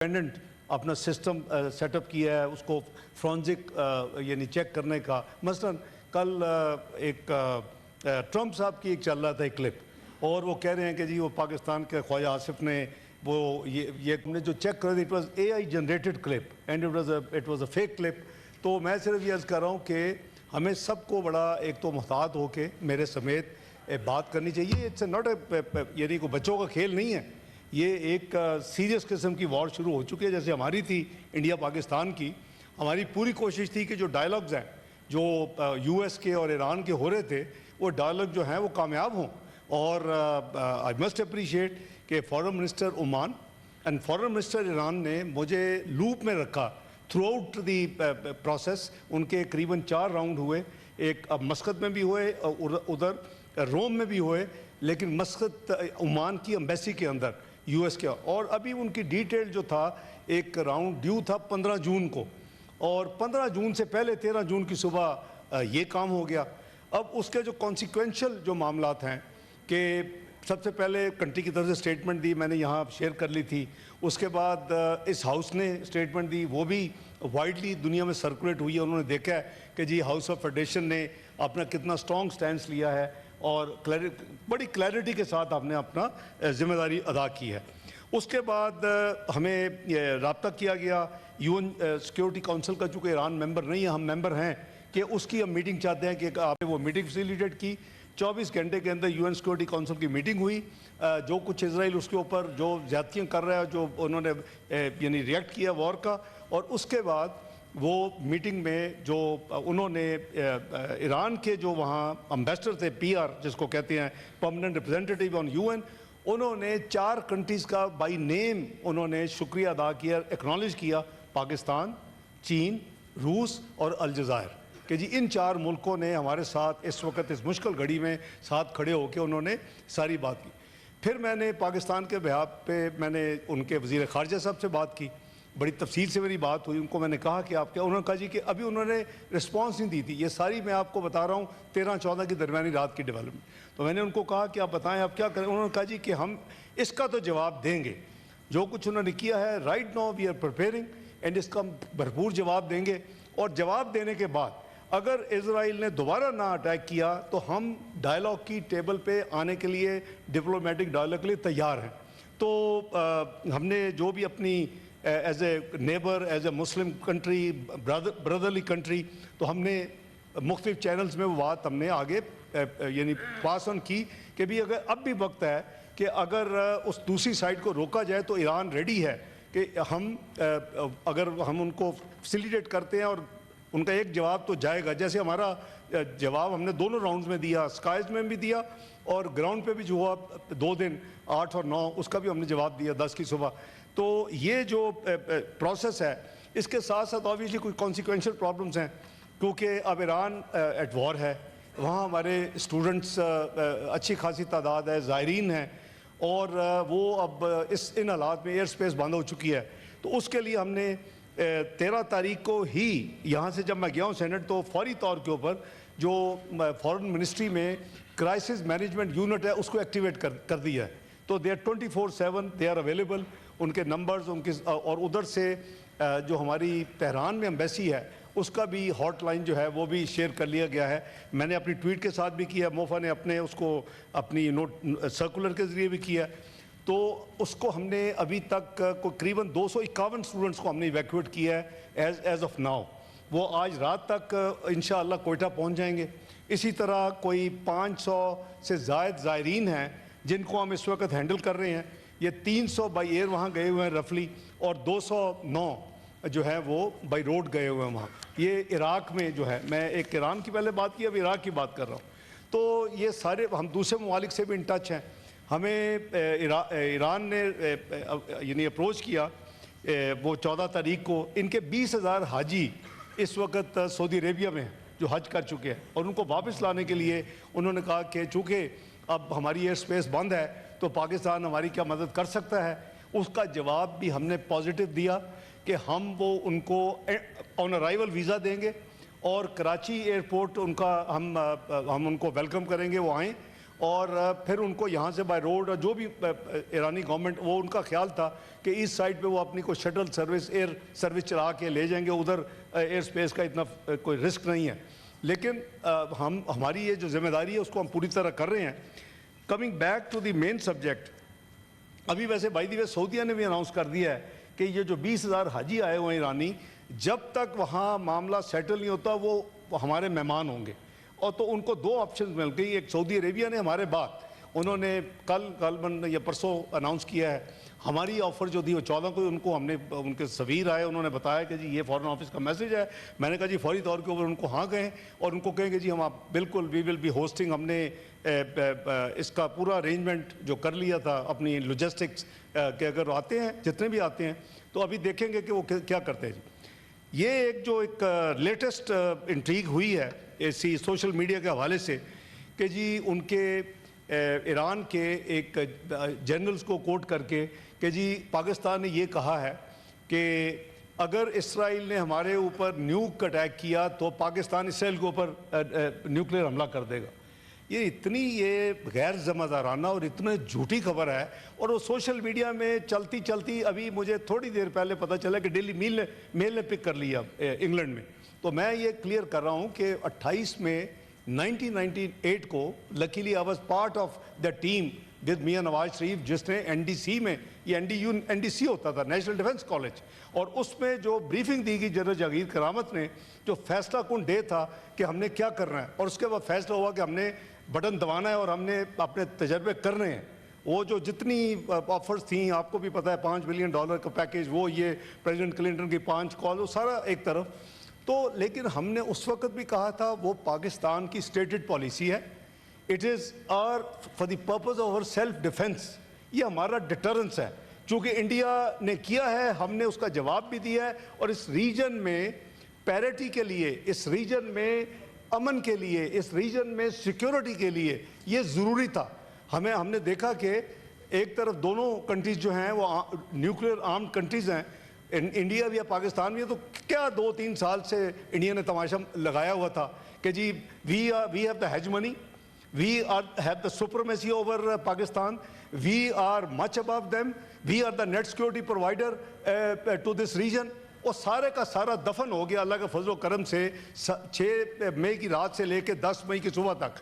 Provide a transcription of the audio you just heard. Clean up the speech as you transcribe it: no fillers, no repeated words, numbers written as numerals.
Independent अपना system set up किया है उसको फॉरेंसिक यानी चेक करने का। मसलन कल एक ट्रंप साहब की एक चल रहा था एक क्लिप, और वो कह रहे हैं कि जी वो पाकिस्तान के ख्वाजा आसिफ ने वो ये हमने जो चेक कर दी, it was AI generated clip and it was a fake clip. तो मैं सिर्फ ये अर्ज़ कर रहा हूँ कि हमें सबको बड़ा एक तो मुहतात होके मेरे समेत बात करनी चाहिए। इट्स नॉट यानी कोई बच्चों का खेल नहीं है, ये एक सीरियस किस्म की वॉर शुरू हो चुकी है जैसे हमारी थी इंडिया पाकिस्तान की। हमारी पूरी कोशिश थी कि जो डायलॉग्स हैं जो US के और ईरान के हो रहे थे वो डायलॉग जो हैं वो कामयाब हों। और आई मस्ट अप्रिशिएट कि foreign minister Oman and foreign minister Iran ने मुझे लूप में रखा थ्रू आउट दी प्रोसेस। उनके करीबन 4 राउंड हुए, एक मस्कत में भी हुए, उधर रोम में भी हुए, लेकिन मस्कत ओमान की एम्बेसी के अंदर US के। और अभी उनकी डिटेल जो था एक राउंड ड्यू था 15 जून को, और 15 जून से पहले 13 जून की सुबह ये काम हो गया। अब उसके जो कॉन्सिक्वेंशियल जो मामलात हैं कि सबसे पहले कंट्री की तरफ से स्टेटमेंट दी, मैंने यहाँ शेयर कर ली थी। उसके बाद इस हाउस ने स्टेटमेंट दी, वो भी वाइडली दुनिया में सर्कुलेट हुई है। उन्होंने देखा है कि जी हाउस ऑफ फेडरेशन ने अपना कितना स्ट्रॉन्ग स्टैंड लिया है और बड़ी क्लैरिटी के साथ आपने अपना जिम्मेदारी अदा की है। उसके बाद हमें रब्ता किया गया UN सिक्योरिटी काउंसिल का, चूँकि ईरान मेंबर नहीं है, हम मेंबर हैं, कि उसकी हम मीटिंग चाहते हैं कि आपने वो मीटिंग फैसिलिटेट की। 24 घंटे के अंदर UN सिक्योरिटी काउंसिल की मीटिंग हुई। जो कुछ इजराइल उसके ऊपर जो ज़्यादतियाँ कर रहा है, जो उन्होंने यानी रिएक्ट किया वॉर का, और उसके बाद वो मीटिंग में जो उन्होंने ईरान के जो वहाँ एम्बेसडर थे, PR जिसको कहते हैं परमानेंट रिप्रेजेंटेटिव ऑन UN, उन्होंने 4 कंट्रीज़ का बाई नेम उन्होंने शुक्रिया अदा किया, एक्नॉलेज किया, पाकिस्तान, चीन, रूस और अलजायर, कि जी इन 4 मुल्कों ने हमारे साथ इस वक्त इस मुश्किल घड़ी में साथ खड़े होकर उन्होंने सारी बात की। फिर मैंने पाकिस्तान के बिहाफ पे मैंने उनके वज़ीर ख़ारजा साहब से बात की, बड़ी तफसील से मेरी बात हुई। उनको मैंने कहा कि आप क्या, उन्होंने कहा जी कि अभी उन्होंने रिस्पांस नहीं दी थी। ये सारी मैं आपको बता रहा हूँ 13-14 की दरमियानी रात की डेवलपमेंट। तो मैंने उनको कहा कि आप बताएं आप क्या करें। उन्होंने कहा जी कि हम इसका तो जवाब देंगे, जो कुछ उन्होंने किया है right now we are preparing and इसका भरपूर जवाब देंगे। और जवाब देने के बाद अगर इजराइल ने दोबारा ना अटैक किया तो हम डायलॉग की टेबल पे आने के लिए, डिप्लोमेटिक डायलॉग के लिए तैयार हैं। तो हमने जो भी अपनी as a neighbour, as a Muslim country, brotherly country, तो हमने मुख्तलिफ चैनल्स में वो बात हमने आगे यानी पास ऑन की कि भी अगर अब भी वक्त है कि अगर उस दूसरी साइड को रोका जाए तो ईरान रेडी है कि हम अगर हम उनको फैसिलिटेट करते हैं और उनका एक जवाब तो जाएगा। जैसे हमारा जवाब हमने दोनों राउंड्स में दिया, स्काइज में भी दिया और ग्राउंड पे भी जो हुआ 2 दिन 8 और 9 उसका भी हमने जवाब दिया 10 की सुबह। तो ये जो प्रोसेस है इसके साथ साथ ऑब्वियसली कोई कॉन्सिक्वेंशियल प्रॉब्लम्स हैं, क्योंकि अब ईरान एट वॉर है, वहाँ हमारे स्टूडेंट्स अच्छी खासी तादाद है, ज़ायरीन हैं, और वो अब इन हालात में एयर स्पेस बंद हो चुकी है। तो उसके लिए हमने 13 तारीख को ही यहाँ से जब मैं गया हूँ सेनेट, तो फौरी तौर के ऊपर जो फॉरेन मिनिस्ट्री में क्राइसिस मैनेजमेंट यूनिट है उसको एक्टिवेट कर दिया है। तो they are 24/7 they are available, उनके नंबर्स उनके, और उधर से जो हमारी तेहरान में एम्बेसी है उसका भी हॉटलाइन जो है वो भी शेयर कर लिया गया है। मैंने अपनी ट्वीट के साथ भी किया, मोफा ने अपने उसको अपनी नोट सर्कुलर के ज़रिए भी किया। तो उसको हमने अभी तक करीबन 251 स्टूडेंट्स को हमने इवैक्यूएट किया है एज ऑफ नाउ। वो आज रात तक इंशाअल्लाह कोयटा पहुंच जाएंगे। इसी तरह कोई 500 से ज़ायद ज़ायरीन हैं जिनको हम इस वक्त हैंडल कर रहे हैं। ये 300 बाई एयर वहाँ गए हुए हैं रफली, और 209 जो है वो बाई रोड गए हुए हैं वहाँ। ये इराक़ में जो है, मैं एक ईरान की पहले बात की, अब इराक़ की बात कर रहा हूँ। तो ये सारे हम दूसरे ममालिक से भी इन टच हैं। हमें ईरान ने यानी अप्रोच किया वो 14 तारीख को। इनके 20,000 हाजी इस वक्त सऊदी अरेबिया में जो हज कर चुके हैं, और उनको वापस लाने के लिए उन्होंने कहा कि चूँकि अब हमारी एयर स्पेस बंद है तो पाकिस्तान हमारी क्या मदद कर सकता है। उसका जवाब भी हमने पॉजिटिव दिया कि हम वो उनको ऑन अराइवल वीज़ा देंगे और कराची एयरपोर्ट उनका हम उनको वेलकम करेंगे, वो आएँ اور پھر ان کو یہاں سے بائی روڈ، اور جو بھی ایرانی گورنمنٹ، وہ ان کا خیال تھا کہ اس سائٹ پہ وہ اپنی کوئی شٹل سروس، ایئر سروس چلا کے لے جائیں گے، ادھر ایئر سپیس کا اتنا کوئی رسک نہیں ہے. لیکن ہماری یہ جو ذمہ داری ہے اس کو ہم پوری طرح کر رہے ہیں. Coming back to the main subject, ابھی ویسے بائی دی وے سعودیہ نے بھی اناؤنس کر دیا ہے کہ یہ جو 20,000 حاجی آئے ہوئے ہیں ایرانی، جب تک وہاں معاملہ سیٹل نہیں ہوتا وہ ہمارے مہمان ہوں گے. اور تو ان کو 2 آپشنز مل گئی. ایک سعودی عربیہ نے ہمارے بعد انہوں نے کل یا پرسوں اناؤنس کیا ہے. ہماری آفر جو دی وہ 14 کو، ان کو ہم نے، ان کے سفیر آئے، انہوں نے بتایا کہ جی یہ فارن آفس کا میسج ہے. میں نے کہا جی فوری طور کے اوپر ان کو ہاں کہیں، اور ان کو کہیں کہ جی ہم آپ بالکل وی ول بی ہوسٹنگ. ہم نے اس کا پورا ارینجمنٹ جو کر لیا تھا اپنی لاجسٹکس کہ اگر آتے ہیں جتنے بھی آتے ہیں تو ابھی دیکھیں گے کہ وہ کیا کرتے ہیں. جی یہ ایک لیٹسٹ انٹریگ ہوئی ہے اسی سوشل میڈیا کے حوالے سے کہ جی ان کے ایران کے ایک جنرلز کو کوٹ کر کے کہ جی پاکستان نے یہ کہا ہے کہ اگر اسرائیل نے ہمارے اوپر نیوک اٹیک کیا تو پاکستان اسرائیل کے اوپر نیوکلیئر حملہ کر دے گا. یہ اتنی غیر ذمہ دارانہ اور اتنے جھوٹی خبر ہے، اور وہ سوشل میڈیا میں چلتی چلتی ابھی مجھے تھوڑی دیر پہلے پتہ چلا کہ ڈیلی میل نے پک کر لیا انگلینڈ میں. تو میں یہ کلیئر کر رہا ہوں کہ 28 میں 1998 کو luckily I was part of the team with Mian Nawaz شریف، جس نے NDC میں، یہ NDC ہوتا تھا، نیشنل ڈیفنس کالج، اور اس میں جو بریفنگ دی گئی جنرل جاگیر کرامت نے، جو فیصلہ کن ڈے تھا کہ ہم نے کیا کرنا ہے، اور اس کے بعد فیصلہ ہوا کہ ہم نے بٹن دبانا ہے اور ہم نے اپنے تجربے کرنے ہیں. وہ جو جتنی آفرز تھیں آپ کو بھی پتہ ہے، $5 بلین کا پیکیج، وہ یہ پریزیڈنٹ کلنٹن کی 5 کال، وہ سارا ایک طرف. تو لیکن ہم نے اس وقت بھی کہا تھا وہ پاکستان کی اسٹیٹڈ پالیسی ہے. It is for the purpose of اور سیلف ڈیفینس. یہ ہمارا ڈیٹرنس ہے. چونکہ انڈیا نے کیا ہے، ہم نے اس کا جواب بھی دیا ہے، اور اس ریجن میں پیریٹی کے لیے، اس ریجن میں امن کے لیے، اس ریجن میں سیکیورٹی کے لیے یہ ضروری تھا. ہم نے دیکھا کہ ایک طرف دونوں کنٹریز جو ہیں وہ نیوکلیئر آرمڈ کنٹریز ہیں، انڈیا بھی ہے، پاکستان بھی ہے. تو کیا 2-3 سال سے انڈیا نے تماشا لگایا ہوا تھا کہ جی we have the hegemony, we have the supremacy over Pakistan, we are much above them, we are the net security provider to this region. اور سارے کا سارا دفن ہو گیا اللہ کے فضل و کرم سے 6 مئی کی رات سے لے کے 10 مئی کی صبح تک.